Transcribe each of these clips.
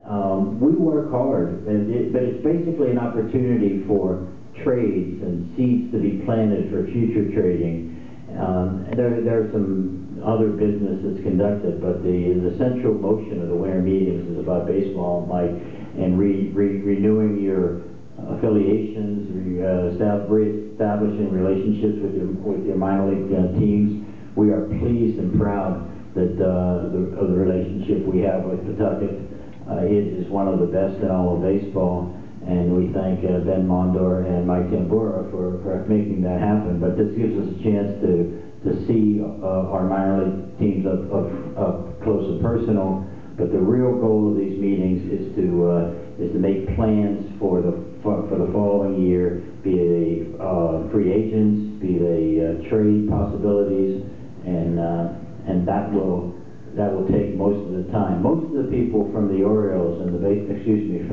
we work hard, but it's basically an opportunity for trades and seeds to be planted for future trading. There's some other business that's conducted, but the central motion of the winter meetings is about baseball, Mike, and renewing your affiliations, establishing relationships with your minor league teams. We are pleased and proud that of the relationship we have with Pawtucket. It is one of the best in all of baseball, and we thank Ben Mondor and Mike Tambura for making that happen. But this gives us a chance to see our minor league teams up close and personal. But the real goal of these meetings is to make plans for the following year, be they free agents, be they trade possibilities, and that will take most of the time. Most of the people from the Orioles and from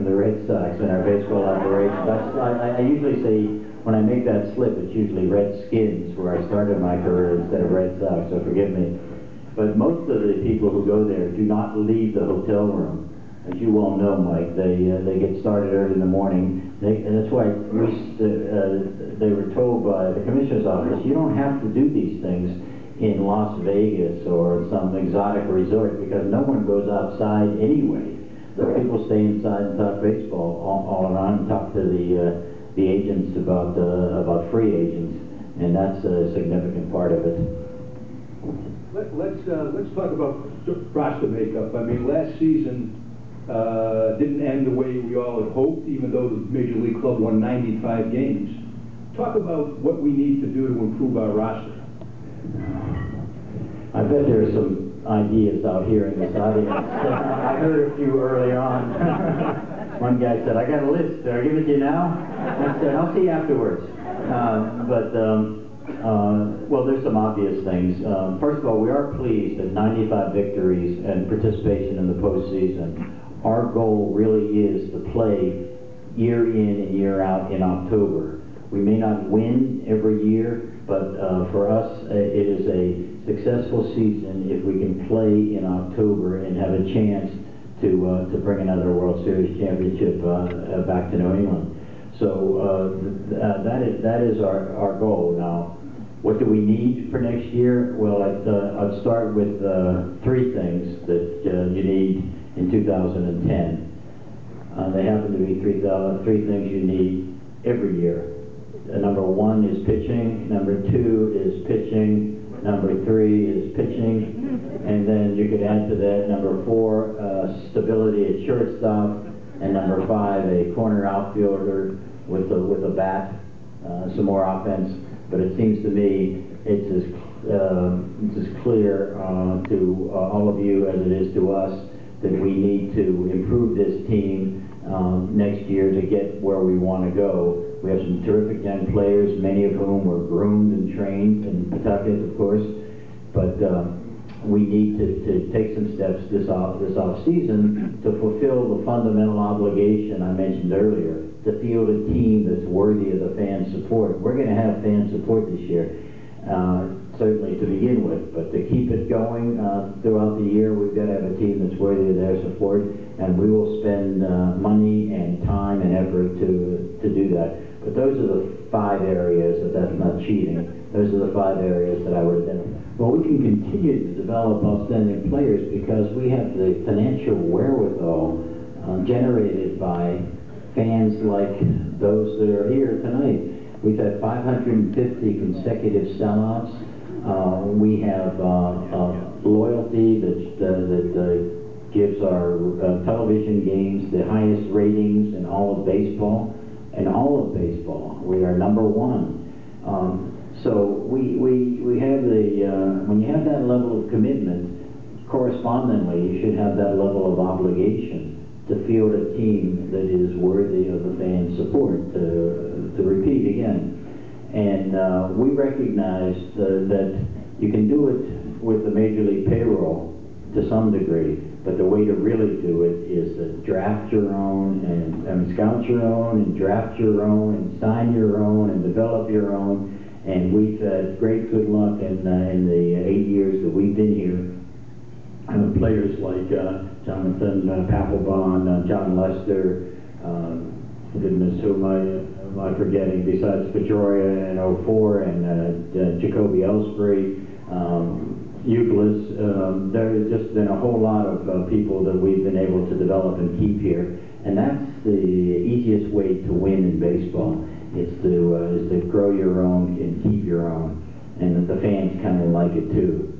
the Red Sox in our baseball operation. I usually say, when I make that slip, it's usually Redskins, where I started my career, instead of Red Sox, so forgive me. But most of the people who go there do not leave the hotel room. As you all know, Mike, they get started early in the morning. And that's why they were told by the commissioner's office, you don't have to do these things in Las Vegas or some exotic resort, because no one goes outside anyway. The people stay inside and talk baseball all around, and talk to the agents about free agents, and that's a significant part of it. Let's talk about roster makeup. I mean, last season didn't end the way we all had hoped, even though the Major League Club won 95 games. Talk about what we need to do to improve our roster. I bet there are some ideas out here in this audience. I heard a few early on. One guy said, I got a list. Did I give it to you now? I said, I'll see you afterwards. Well, there's some obvious things. First of all, we are pleased at 95 victories and participation in the postseason. Our goal really is to play year in and year out in October. We may not win every year, but for us, it is a successful season if we can play in October and have a chance to bring another World Series championship back to New England. So that is our goal. Now, what do we need for next year? Well, I'd start with three things that you need in 2010. They happen to be three things you need every year. Number one is pitching, number two is pitching, number three is pitching, and then you could add to that number four, stability at shortstop, and number five, a corner outfielder with a bat, some more offense. But it seems to me it's as clear to all of you as it is to us that we need to improve this team next year to get where we want to go. We have some terrific young players, many of whom were groomed and trained in Pawtucket, of course, but we need to take some steps this off season to fulfill the fundamental obligation I mentioned earlier, to field a team that's worthy of the fan support. We're going to have fan support this year, certainly to begin with, but to keep it going throughout the year, we've got to have a team that's worthy of their support, and we will spend money and time and effort to do that. But those are the five areas, if that's not cheating, those are the five areas that I would identify. Well, we can continue to develop outstanding players because we have the financial wherewithal generated by fans like those that are here tonight. We've had 550 consecutive sellouts. We have loyalty that gives our television games the highest ratings in all of baseball. In all of baseball, we are number one. So we have when you have that level of commitment, correspondingly, you should have that level of obligation to field a team that is worthy of the fan support, to repeat again. And we recognize that you can do it with the Major League payroll to some degree, but the way to really do it is to draft your own, and scout your own, and draft your own, and sign your own, and develop your own. And we've had great good luck in the 8 years that we've been here, players like Jonathan Papelbon, John Lester, goodness, who am I forgetting, besides Pedroia in '04 and Jacoby Ellsbury, Euclid. There has just been a whole lot of people that we've been able to develop and keep here, and that's the easiest way to win in baseball. Is to grow your own and keep your own, and the fans kind of like it too.